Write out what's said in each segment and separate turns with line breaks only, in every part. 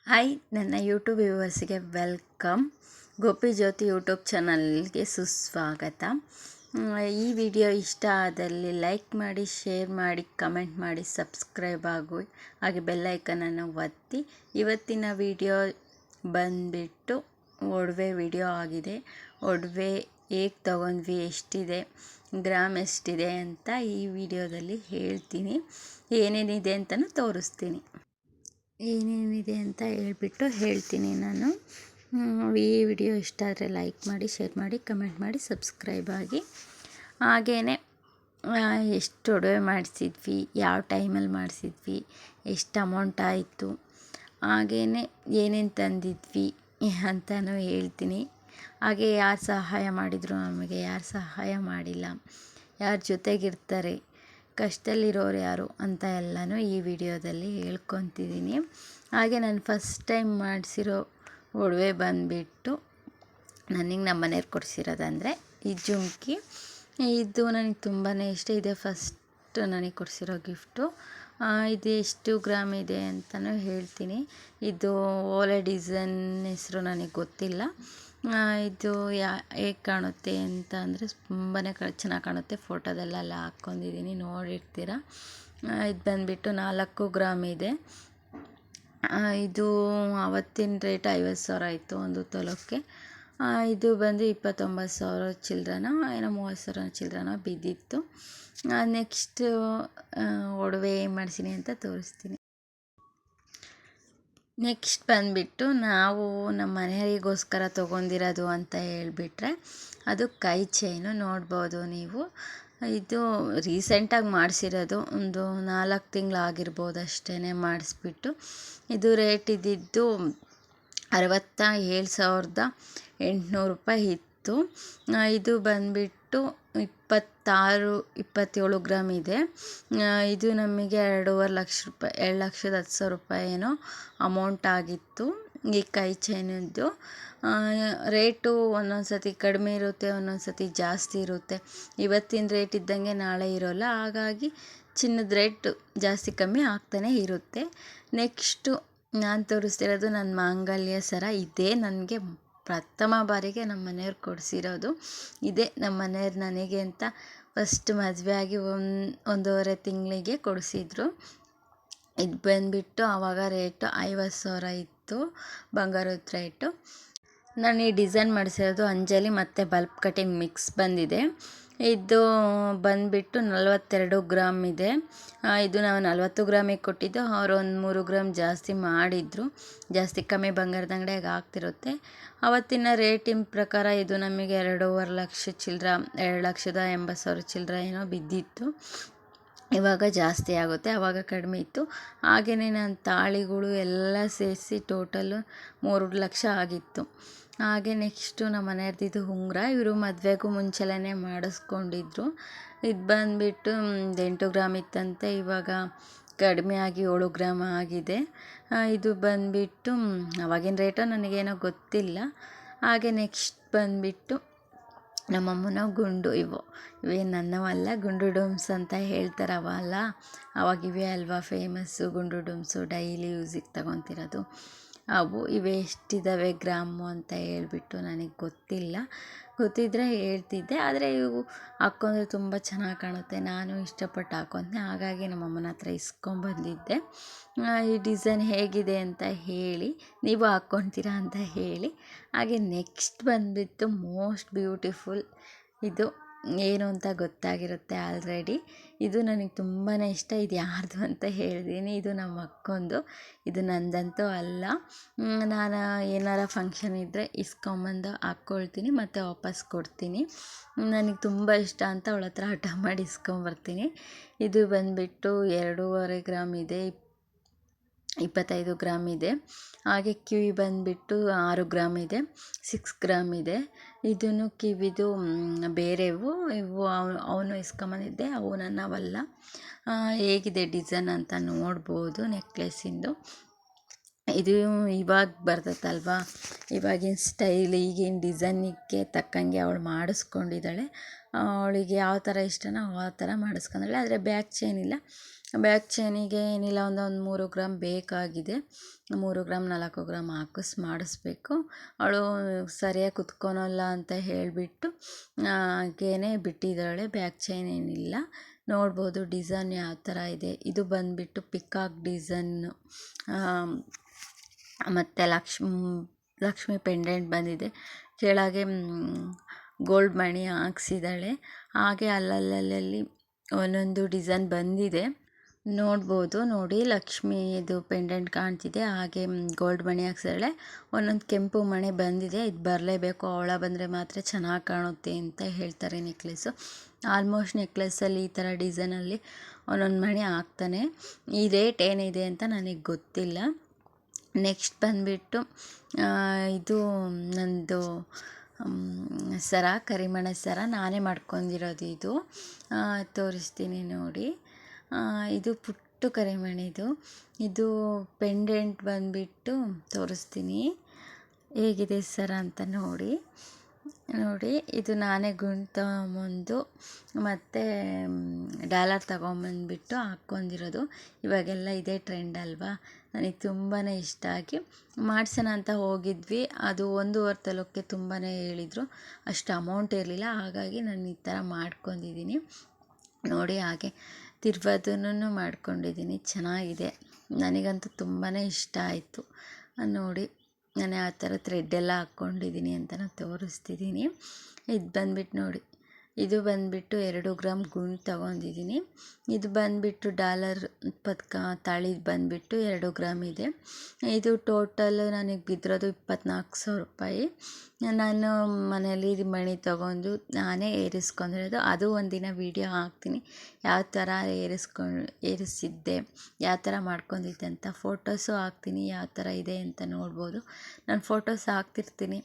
Hi, ನನ್ನ YouTube ವ್ಯೂವರ್ಸ್ಗೆ welcome. Gopi ಜ್ಯೋತಿ YouTube ಚಾನಲ್ಗೆ ಸುಸ್ವಾಗತ. ಈ ವಿಡಿಯೋ ಇಷ್ಟ ಆದಲ್ಲಿ ಲೈಕ್ ಮಾಡಿ, ಶೇರ್ ಮಾಡಿ, ಕಮೆಂಟ್ ಮಾಡಿ, ಸಬ್ಸ್ಕ್ರೈಬ್ ಆಗು, ಹಾಗೆ ಬೆಲ್ಲೈಕನನ್ನು ಒತ್ತಿ. ಇವತ್ತಿನ ವಿಡಿಯೋ ಬಂದುಬಿಟ್ಟು ಒಡವೆ ವಿಡಿಯೋ ಆಗಿದೆ. ಒಡವೆ ಹೇಗೆ ತಗೊಂಡ್ವಿ, ಎಷ್ಟಿದೆ, ಗ್ರಾಮ್ ಎಷ್ಟಿದೆ ಅಂತ ಈ ವಿಡಿಯೋದಲ್ಲಿ ಹೇಳ್ತೀನಿ. ಏನೇನಿದೆ ಅಂತಲೂ ತೋರಿಸ್ತೀನಿ. ಏನೇನಿದೆ ಅಂತ ಹೇಳ್ತೀನಿ ನಾನು. ಈ ವಿಡಿಯೋ ಇಷ್ಟ ಆದರೆ ಲೈಕ್ ಮಾಡಿ, ಶೇರ್ ಮಾಡಿ, ಕಮೆಂಟ್ ಮಾಡಿ, ಸಬ್ಸ್ಕ್ರೈಬ್ ಆಗಿ. ಹಾಗೆಯೇ ಎಷ್ಟು ಒಡವೆ ಮಾಡಿಸಿದ್ವಿ, ಯಾವ ಟೈಮಲ್ಲಿ ಮಾಡಿಸಿದ್ವಿ, ಎಷ್ಟು ಅಮೌಂಟ್ ಆಯಿತು, ಹಾಗೆಯೇ ಏನೇನು ತಂದಿದ್ವಿ ಅಂತಲೂ ಹೇಳ್ತೀನಿ. ಹಾಗೆ ಯಾರು ಸಹಾಯ ಮಾಡಿದರು ನಮಗೆ, ಯಾರು ಸಹಾಯ ಮಾಡಿಲ್ಲ, ಯಾರ ಜೊತೆಗಿರ್ತಾರೆ, ಕಷ್ಟದಲ್ಲಿರೋರು ಯಾರು ಅಂತ ಎಲ್ಲನೂ ಈ ವಿಡಿಯೋದಲ್ಲಿ ಹೇಳ್ಕೊತಿದ್ದೀನಿ. ಹಾಗೆ ನಾನು ಫಸ್ಟ್ ಟೈಮ್ ಮಾಡಿಸಿರೋ ಒಡವೆ ಬಂದುಬಿಟ್ಟು ನನಗೆ ನಮ್ಮ ಮನೆಯವ್ರು ಕೊಡಿಸಿರೋದಂದರೆ ಈ ಜುಮ್ಕಿ. ಇದು ನನಗೆ ತುಂಬಾ ಇಷ್ಟ. ಇದೆ ಫಸ್ಟ್ ನನಗೆ ಕೊಡಿಸಿರೋ ಗಿಫ್ಟು. ಇದು ಎಷ್ಟು ಗ್ರಾಮ್ ಇದೆ ಅಂತಲೂ ಹೇಳ್ತೀನಿ. ಇದು ಓಲೆ ಡಿಸೈನ್ ಹೆಸರು ನನಗೆ ಗೊತ್ತಿಲ್ಲ. ಇದು ಹೇಗೆ ಕಾಣುತ್ತೆ ಅಂತ ಅಂದರೆ ತುಂಬಾ ಚೆನ್ನಾಗಿ ಕಾಣುತ್ತೆ. ಫೋಟೋದಲ್ಲೆಲ್ಲ ಹಾಕ್ಕೊಂಡಿದ್ದೀನಿ, ನೋಡಿರ್ತೀರ. ಇದು ಬಂದುಬಿಟ್ಟು 4 ಗ್ರಾಮ್ ಇದೆ. ಇದು ಆವತ್ತಿನ ರೇಟ್ 50,000 ಆಯಿತು ಒಂದು ತೊಲಕ್ಕೆ. ಇದು ಬಂದು 29,000 ಚಿಲ್ಲರೆನೋ ಏನೋ 30,000 ಚಿಲ್ಲರೆನೋ ಬಿದ್ದಿತ್ತು. ನೆಕ್ಸ್ಟು ಒಡವೆ ಏನು ಮಾಡಿಸಿನಿ ಅಂತ ತೋರಿಸ್ತೀನಿ. ನೆಕ್ಸ್ಟ್ ಬಂದುಬಿಟ್ಟು ನಾವು ನಮ್ಮ ಮನೆಯವರಿಗೋಸ್ಕರ ತೊಗೊಂಡಿರೋದು ಅಂತ ಹೇಳಿಬಿಟ್ರೆ ಅದು ಕೈ ಚೈನು. ನೋಡ್ಬೋದು ನೀವು. ಇದು ರೀಸೆಂಟಾಗಿ ಮಾಡಿಸಿರೋದು, ಒಂದು 4 ತಿಂಗಳಾಗಿರ್ಬೋದು ಅಷ್ಟೇ ಮಾಡಿಸ್ಬಿಟ್ಟು. ಇದು ರೇಟ್ ಇದ್ದಿದ್ದು 67,800 ರೂಪಾಯಿ ಇತ್ತು. ಇದು ಬಂದುಬಿಟ್ಟು 27 ಗ್ರಾಮ್ ಇದೆ. ಇದು ನಮಗೆ 2.5 ಲಕ್ಷ ರೂಪಾಯಿ, 2,10,000 ರೂಪಾಯಿ ಏನೋ ಅಮೌಂಟ್ ಆಗಿತ್ತು ಈ ಕೈ ಚೈನದ್ದು. ರೇಟು ಒಂದೊಂದು ಸತಿ ಕಡಿಮೆ ಇರುತ್ತೆ, ಒಂದೊಂದು ಸತಿ ಜಾಸ್ತಿ ಇರುತ್ತೆ. ಇವತ್ತಿನ ರೇಟ್ ಇದ್ದಂಗೆ ನಾಳೆ ಇರೋಲ್ಲ. ಹಾಗಾಗಿ ಚಿನ್ನದ ರೇಟ್ ಜಾಸ್ತಿ ಕಮ್ಮಿ ಆಗ್ತಾನೆ ಇರುತ್ತೆ. ನೆಕ್ಸ್ಟು ನಾನು ತೋರಿಸ್ತಿರೋದು ನನ್ನ ಮಾಂಗಲ್ಯ ಸರ. ಇದೇ ನನಗೆ ಪ್ರಥಮ ಬಾರಿಗೆ ನಮ್ಮ ಮನೆಯವ್ರು ಕೊಡಿಸಿರೋದು. ಇದೇ ನಮ್ಮ ಮನೆಯವ್ರು ನನಗೆ ಅಂತ ಫಸ್ಟ್ ಮದುವೆ ಆಗಿ 1.5 ತಿಂಗಳಿಗೆ ಕೊಡಿಸಿದ್ರು. ಇದು ಬಂದುಬಿಟ್ಟು ಆವಾಗ ರೇಟು 50,000 ಇತ್ತು ಬಂಗಾರದ ರೇಟು. ನಾನು ಈ ಡಿಸೈನ್ ಮಾಡಿಸಿರೋದು ಅಂಜಲಿ ಮತ್ತು ಬಲ್ಬ್ ಕಟಿಂಗ್ ಮಿಕ್ಸ್ ಬಂದಿದೆ. ಇದು ಬಂದುಬಿಟ್ಟು 42 ಗ್ರಾಮ್ ಇದೆ. ಇದು ನಾವು 40 ಗ್ರಾಮಿಗೆ ಕೊಟ್ಟಿದ್ದು. ಅವರು ಒಂದು 3 ಗ್ರಾಮ್ ಜಾಸ್ತಿ ಮಾಡಿದರು. ಜಾಸ್ತಿ ಕಮ್ಮಿ ಬಂಗಾರದ ಅಂಗಡಿಯಾಗ ಆಗ್ತಿರುತ್ತೆ. ಅವತ್ತಿನ ರೇಟಿನ ಪ್ರಕಾರ ಇದು ನಮಗೆ 2.5 ಲಕ್ಷ ಚಿಲ್ಲರೆ, 2,80,000 ಚಿಲ್ಲರೆ ಏನೋ ಬಿದ್ದಿತ್ತು. ಇವಾಗ ಜಾಸ್ತಿ ಆಗುತ್ತೆ, ಆವಾಗ ಕಡಿಮೆ ಇತ್ತು. ಹಾಗೆಯೇ ನನ್ನ ತಾಳಿಗಳು ಎಲ್ಲ ಸೇರಿಸಿ ಟೋಟಲು 3 ಲಕ್ಷ ಆಗಿತ್ತು. ಹಾಗೆ ನೆಕ್ಸ್ಟು ನಮ್ಮ ಮನೆಯವ್ರದ್ದು ಉಂಗುರ. ಇವರು ಮದುವೆಗೂ ಮುಂಚೆಲೇ ಮಾಡಿಸ್ಕೊಂಡಿದ್ರು. ಇದು ಬಂದುಬಿಟ್ಟು 8 ಗ್ರಾಮ್ ಇತ್ತಂತೆ, ಇವಾಗ ಕಡಿಮೆ ಆಗಿ 7 ಗ್ರಾಮ್ ಆಗಿದೆ. ಇದು ಬಂದುಬಿಟ್ಟು ಅವಾಗಿನ ರೇಟು ನನಗೇನೋ ಗೊತ್ತಿಲ್ಲ. ಹಾಗೆ ನೆಕ್ಸ್ಟ್ ಬಂದುಬಿಟ್ಟು ನಮ್ಮಮ್ಮನ ಗುಂಡು. ಇವೇ ನನ್ನವಲ್ಲ, ಗುಂಡು ಡೂಮ್ಸ್ ಅಂತ ಹೇಳ್ತಾರವಲ್ಲ, ಅವಾಗ ಇವೇ ಅಲ್ವಾ ಫೇಮಸ್ಸು ಗುಂಡು ಡೂಮ್ಸು, ಡೈಲಿ ಯೂಸಿಗೆ ತಗೊತಿರೋದು ಅವು. ಇವೇ ಎಷ್ಟಿದ್ದಾವೆ ಗ್ರಾಮು ಅಂತ ಹೇಳ್ಬಿಟ್ಟು ನನಗೆ ಗೊತ್ತಿಲ್ಲ. ಗೊತ್ತಿದ್ದರೆ ಹೇಳ್ತಿದ್ದೆ. ಆದರೆ ಇವು ಹಾಕ್ಕೊಂಡ್ರೆ ತುಂಬ ಚೆನ್ನಾಗಿ ಕಾಣುತ್ತೆ, ನಾನು ಇಷ್ಟಪಟ್ಟು ಹಾಕ್ಕೊತೀನಿ. ಹಾಗಾಗಿ ನಮ್ಮಮ್ಮನ ಹತ್ರ ಇಸ್ಕೊಂಬಂದಿದ್ದೆ. ಈ ಡಿಸೈನ್ ಹೇಗಿದೆ ಅಂತ ಹೇಳಿ, ನೀವು ಹಾಕ್ಕೊತೀರಾ ಅಂತ ಹೇಳಿ. ಹಾಗೆ ನೆಕ್ಸ್ಟ್ ಬಂದುಬಿಟ್ಟು ಮೋಸ್ಟ್ ಬ್ಯೂಟಿಫುಲ್. ಇದು ಏನು ಅಂತ ಗೊತ್ತಾಗಿರುತ್ತೆ ಆಲ್ರೆಡಿ. ಇದು ನನಗೆ ತುಂಬಾ ಇಷ್ಟ. ಇದು ಯಾರ್ದು ಅಂತ ಹೇಳ್ತೀನಿ. ಇದು ನಮ್ಮ ಅಕ್ಕಂದು, ಇದು ನಂದಂತೂ ಅಲ್ಲ. ನಾನು ಏನಾರ ಫಂಕ್ಷನ್ ಇದ್ದರೆ ಇಸ್ಕೊಂಬಂದು ಹಾಕ್ಕೊಳ್ತೀನಿ ಮತ್ತು ವಾಪಸ್ ಕೊಡ್ತೀನಿ. ನನಗೆ ತುಂಬ ಇಷ್ಟ ಅಂತ ಅವಳ ಹತ್ರ ಹಠ ಮಾಡಿ ಇಸ್ಕೊಂಬರ್ತೀನಿ. ಇದು ಬಂದುಬಿಟ್ಟು 2.5 ಗ್ರಾಮ್ ಇದೆ, 25 ಗ್ರಾಮ್ ಇದೆ. ಹಾಗೆ ಕಿವಿ ಬಂದುಬಿಟ್ಟು 6 ಗ್ರಾಮ್ ಇದೆ, 6 ಗ್ರಾಮ್ ಇದೆ. ಇದನ್ನು ಕಿವಿದು ಬೇರೆವು, ಇವು ಅವನು ಇಸ್ಕೊಂಬಂದಿದ್ದೆ, ಅವು ನನ್ನವಲ್ಲ. ಹೇಗಿದೆ ಡಿಸೈನ್ ಅಂತ ನೋಡ್ಬೋದು ನೆಕ್ಲೆಸ್ಸಿಂದು. ಇದು ಇವಾಗ ಬರ್ತೈತಲ್ವ, ಇವಾಗಿನ ಸ್ಟೈಲ್, ಈಗಿನ ಡಿಸೈನಿಗೆ ತಕ್ಕಂಗೆ ಅವಳು ಮಾಡಿಸ್ಕೊಂಡಿದ್ದಾಳೆ. ಅವಳಿಗೆ ಯಾವ ಥರ ಇಷ್ಟನೋ ಆ ಥರ ಮಾಡಿಸ್ಕೊಂಡಾಳೆ. ಆದರೆ ಬ್ಯಾಕ್ ಚೈನ್ ಇಲ್ಲ. ಬ್ಯಾಕ್ ಚೈನಿಗೆ ಏನಿಲ್ಲ ಒಂದು 3 ಗ್ರಾಮ್ ಬೇಕಾಗಿದೆ. 3 ಗ್ರಾಮ್ 4 ಗ್ರಾಮ್ ಮಾಡಿಸ್ಬೇಕು. ಅವಳು ಸರಿಯಾಗಿ ಕುತ್ಕೊಳಲ್ಲ ಅಂತ ಹೇಳಿಬಿಟ್ಟು ಹಾಗೇ ಬಿಟ್ಟಿದ್ದಾಳೆ. ಬ್ಯಾಕ್ ಚೈನ್ ಏನಿಲ್ಲ. ನೋಡ್ಬೋದು ಡಿಸೈನ್ ಯಾವ ಥರ ಇದೆ. ಇದು ಬಂದುಬಿಟ್ಟು ಪಿಕಾಕ್ ಡಿಸೈನ್ನು ಮತ್ತು ಲಕ್ಷ್ಮಿ ಪೆಂಡೆಂಟ್ ಬಂದಿದೆ. ಕೆಳಗೆ ಗೋಲ್ಡ್ ಮಣಿ ಹಾಕ್ಸಿದ್ದಾಳೆ. ಹಾಗೆ ಅಲ್ಲಲ್ಲಿ ಒಂದೊಂದು ಡಿಸೈನ್ ಬಂದಿದೆ. ನೋಡ್ಬೋದು ನೋಡಿ, ಲಕ್ಷ್ಮೀದು ಪೆಂಡೆಂಟ್ ಕಾಣ್ತಿದೆ. ಹಾಗೆ ಗೋಲ್ಡ್ ಮಣಿ ಹಾಕ್ಸಿದ್ದಾಳೆ. ಒಂದೊಂದು ಕೆಂಪು ಮಣಿ ಬಂದಿದೆ. ಇದು ಬರಲೇಬೇಕು, ಅವಳ ಬಂದರೆ ಮಾತ್ರ ಚೆನ್ನಾಗಿ ಕಾಣುತ್ತೆ ಅಂತ ಹೇಳ್ತಾರೆ ನೆಕ್ಲೆಸ್ಸು. ಆಲ್ಮೋಸ್ಟ್ ನೆಕ್ಲೆಸ್ಸಲ್ಲಿ ಈ ಥರ ಡಿಸೈನಲ್ಲಿ ಒಂದೊಂದು ಮಣಿ ಹಾಕ್ತಾನೆ. ಈ ರೇಟ್ ಏನಿದೆ ಅಂತ ನನಗೆ ಗೊತ್ತಿಲ್ಲ. ನೆಕ್ಸ್ಟ್ ಬಂದುಬಿಟ್ಟು ಇದು ನಂದು ಸರ, ಕರಿಮಣ ಸರ ನಾನೇ ಮಾಡ್ಕೊಂಡಿರೋದು. ಇದು ತೋರಿಸ್ತೀನಿ ನೋಡಿ. ಇದು ಪುಟ್ಟು ಕರಿಮಣಿದು. ಇದು ಪೆಂಡೆಂಟ್ ಬಂದುಬಿಟ್ಟು ತೋರಿಸ್ತೀನಿ ಹೇಗಿದೆ ಸರ ಅಂತ ನೋಡಿ. ಇದು ನಾನೇ ಗುಂಡು ತಗೊಂಬಂದು ಮತ್ತು ಡಾಲರ್ ತಗೊಂಬಂದ್ಬಿಟ್ಟು ಹಾಕ್ಕೊಂಡಿರೋದು. ಇವಾಗೆಲ್ಲ ಇದೇ ಟ್ರೆಂಡ್ ಅಲ್ವಾ. ನನಗೆ ತುಂಬಾ ಇಷ್ಟ ಆಗಿ ಮಾಡ್ಸೋಣ ಅಂತ ಹೋಗಿದ್ವಿ. ಅದು 1.5 ತೊಲಕ್ಕೆ ತುಂಬಾ ಹೇಳಿದರು. ಅಷ್ಟು ಅಮೌಂಟ್ ಇರಲಿಲ್ಲ. ಹಾಗಾಗಿ ನಾನು ಈ ಥರ ಮಾಡ್ಕೊಂಡಿದ್ದೀನಿ ನೋಡಿ. ಹಾಗೆ ತಿರ್ವದನ್ನು ಮಾಡ್ಕೊಂಡಿದ್ದೀನಿ. ಚೆನ್ನಾಗಿದೆ, ನನಗಂತೂ ತುಂಬಾ ಇಷ್ಟ ಆಯಿತು ನೋಡಿ. ನಾನು ಆ ಥರ ಥ್ರೆಡ್ಡೆಲ್ಲ ಹಾಕ್ಕೊಂಡಿದ್ದೀನಿ ಅಂತ ನಾನು ತೋರಿಸ್ತಿದ್ದೀನಿ. ಇದು ಬಂದುಬಿಟ್ಟು ನೋಡಿ, ಇದು ಬಂದುಬಿಟ್ಟು 2 ಗ್ರಾಮ್ ಗುಂಡು ತಗೊಂಡಿದ್ದೀನಿ. ಇದು ಬಂದುಬಿಟ್ಟು ಡಾಲರ್ ಪದಕ ತಾಳಿದು ಬಂದುಬಿಟ್ಟು 2 ಗ್ರಾಮ್ ಇದೆ. ಇದು ಟೋಟಲ್ ನನಗೆ ಬಿದ್ದಿರೋದು 24,000 ರೂಪಾಯಿ. ನಾನು ಮನೇಲಿ ಮಣಿ ತಗೊಂಡು ನಾನೇ ಏರಿಸ್ಕೊಂಡಿರೋದು. ಅದು ಒಂದಿನ ವೀಡಿಯೋ ಹಾಕ್ತೀನಿ, ಯಾವ ಥರ ಏರಿಸಿದ್ದೆ, ಯಾವ ಥರ ಮಾಡ್ಕೊಂಡಿದ್ದೆ ಅಂತ. ಫೋಟೋಸು ಹಾಕ್ತೀನಿ, ಯಾವ ಥರ ಇದೆ ಅಂತ ನೋಡ್ಬೋದು. ನಾನು ಫೋಟೋಸ್ ಹಾಕ್ತಿರ್ತೀನಿ,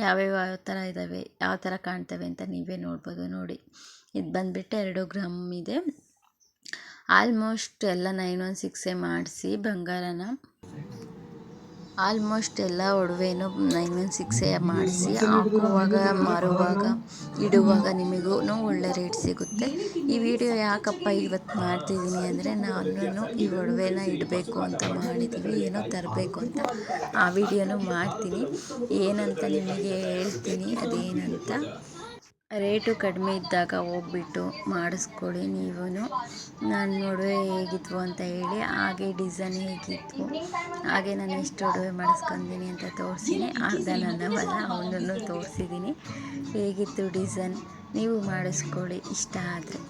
ಯಾವ್ಯಾವ ಥರ ಇದ್ದಾವೆ, ಯಾವ ಥರ ಕಾಣ್ತವೆ ಅಂತ ನೀವೇ ನೋಡ್ಬೋದು ನೋಡಿ. ಇದು ಬಂದುಬಿಟ್ಟು 2 ಗ್ರಾಮ್ ಇದೆ. ಆಲ್ಮೋಸ್ಟ್ ಎಲ್ಲ 916 ಮಾಡಿಸಿ ಬಂಗಾರನ, ಆಲ್ಮೋಸ್ಟ್ ಎಲ್ಲ ಒಡವೆನೂ 916 ಮಾಡಿಸಿ ಹಾಕುವಾಗ, ಮಾರುವಾಗ, ಇಡುವಾಗ ನಿಮಗೂ ಒಳ್ಳೆ ರೇಟ್ ಸಿಗುತ್ತೆ. ಈ ವಿಡಿಯೋ ಯಾಕಪ್ಪ ಇವತ್ತು ಮಾಡ್ತಿದ್ದೀನಿ ಅಂದರೆ, ನಾನು ಈ ಒಡವೆನ ಇಡಬೇಕು ಅಂತ ಮಾಡಿದ್ದೀವಿ. ಏನೋ ತರಬೇಕು ಅಂತ ಆ ವಿಡಿಯೋನೂ ಮಾಡ್ತೀನಿ. ಏನಂತ ನಿಮಗೆ ಹೇಳ್ತೀನಿ ಅದೇನಂತ. ರೇಟು ಕಡಿಮೆ ಇದ್ದಾಗ ಹೋಗ್ಬಿಟ್ಟು ಮಾಡಿಸ್ಕೊಳ್ಳಿ ನೀವು. ನಾನು ಒಡವೆ ಹೇಗಿದ್ವು ಅಂತ ಹೇಳಿ, ಹಾಗೆ ಡಿಸೈನ್ ಹೇಗಿದ್ವು, ಹಾಗೆ ನಾನು ಎಷ್ಟು ಒಡವೆ ಮಾಡಿಸ್ಕೊಂಡಿದ್ದೀನಿ ಅಂತ ತೋರಿಸಿನಿ. ಅರ್ಧ ನನ್ನವಲ್ಲ, ಅವನನ್ನು ತೋರಿಸಿದ್ದೀನಿ. ಹೇಗಿತ್ತು ಡಿಸೈನ್, ನೀವು ಮಾಡಿಸ್ಕೊಳ್ಳಿ ಇಷ್ಟ ಆದರೆ.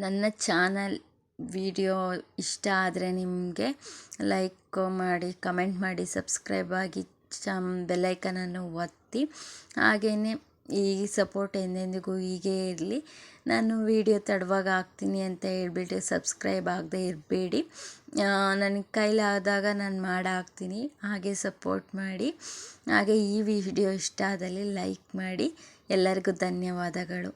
ನನ್ನ ಚಾನಲ್ ವಿಡಿಯೋ ಇಷ್ಟ ಆದರೆ ನಿಮಗೆ ಲೈಕ್ ಮಾಡಿ, ಕಮೆಂಟ್ ಮಾಡಿ, ಸಬ್ಸ್ಕ್ರೈಬ್ ಆಗಿ, ಬೆಲ್ಲೈಕನನ್ನು ಒತ್ತಿ. ಹಾಗೆಯೇ ಈ ಸಪೋರ್ಟ್ ಎಂದೆಂದಿಗೂ ಹೀಗೆ ಇರಲಿ. ನಾನು ವಿಡಿಯೋ ತಡವಾಗಿ ಹಾಕ್ತೀನಿ ಅಂತ ಹೇಳ್ಬಿಟ್ಟು ಸಬ್ಸ್ಕ್ರೈಬ್ ಆಗದೆ ಇರಬೇಡಿ. ನನಗೆ ಕೈಲಾದಾಗ ನಾನು ಹಾಕ್ತೀನಿ. ಹಾಗೆ ಸಪೋರ್ಟ್ ಮಾಡಿ. ಹಾಗೆ ಈ ವಿಡಿಯೋ ಇಷ್ಟ ಆದಲ್ಲಿ ಲೈಕ್ ಮಾಡಿ. ಎಲ್ಲರಿಗೂ ಧನ್ಯವಾದಗಳು.